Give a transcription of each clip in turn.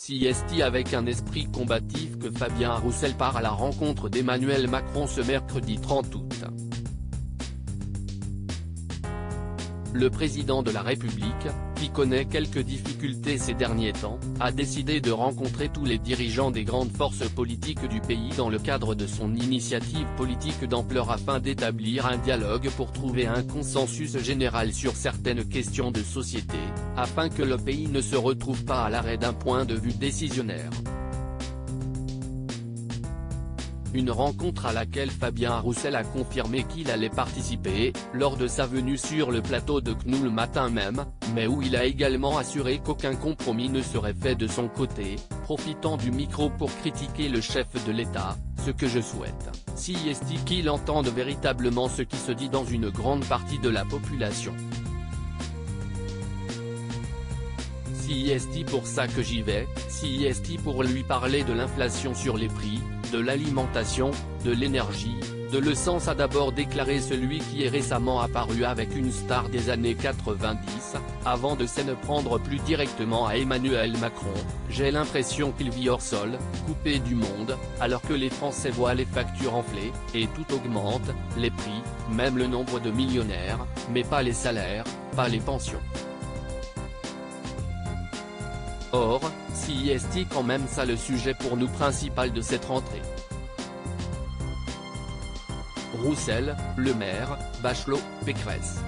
CST avec un esprit combatif que Fabien Roussel part à la rencontre d'Emmanuel Macron ce mercredi 30 août. Le président de la République, qui connaît quelques difficultés ces derniers temps, a décidé de rencontrer tous les dirigeants des grandes forces politiques du pays dans le cadre de son initiative politique d'ampleur afin d'établir un dialogue pour trouver un consensus général sur certaines questions de société, afin que le pays ne se retrouve pas à l'arrêt d'un point de vue décisionnaire. Une rencontre à laquelle Fabien Roussel a confirmé qu'il allait participer, lors de sa venue sur le plateau de CNews le matin même, mais où il a également assuré qu'aucun compromis ne serait fait de son côté, profitant du micro pour critiquer le chef de l'État, ce que je souhaite, CST qu'il entende véritablement ce qui se dit dans une grande partie de la population. CST pour ça que j'y vais, CST pour lui parler de l'inflation sur les prix, de l'alimentation, de l'énergie, de l'essence, a d'abord déclaré celui qui est récemment apparu avec une star des années 90, avant de s'en prendre plus directement à Emmanuel Macron. J'ai l'impression qu'il vit hors sol, coupé du monde, alors que les Français voient les factures enfler, et tout augmente, les prix, même le nombre de millionnaires, mais pas les salaires, pas les pensions. Or, CST quand même ça le sujet pour nous principal de cette rentrée. Roussel, Le Maire, Bachelot, Pécresse.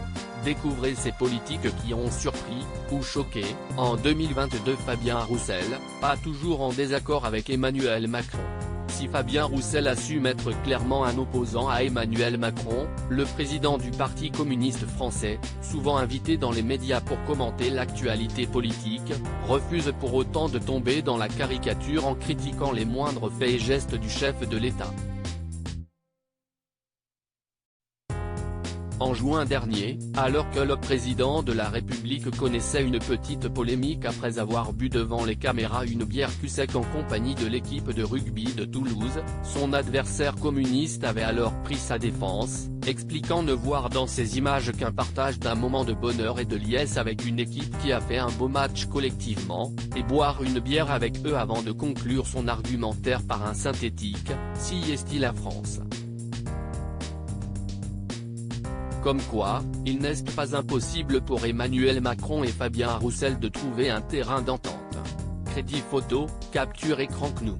Découvrez ces politiques qui ont surpris, ou choqué. En 2022 Fabien Roussel, pas toujours en désaccord avec Emmanuel Macron. Si Fabien Roussel a su mettre clairement un opposant à Emmanuel Macron, le président du Parti communiste français, souvent invité dans les médias pour commenter l'actualité politique, refuse pour autant de tomber dans la caricature en critiquant les moindres faits et gestes du chef de l'État. En juin dernier, alors que le président de la République connaissait une petite polémique après avoir bu devant les caméras une bière cul sec en compagnie de l'équipe de rugby de Toulouse, son adversaire communiste avait alors pris sa défense, expliquant ne voir dans ces images qu'un partage d'un moment de bonheur et de liesse avec une équipe qui a fait un beau match collectivement, et boire une bière avec eux avant de conclure son argumentaire par un synthétique, CST la France. Comme quoi, il n'est pas impossible pour Emmanuel Macron et Fabien Roussel de trouver un terrain d'entente. Crédit photo, capture écran CNews.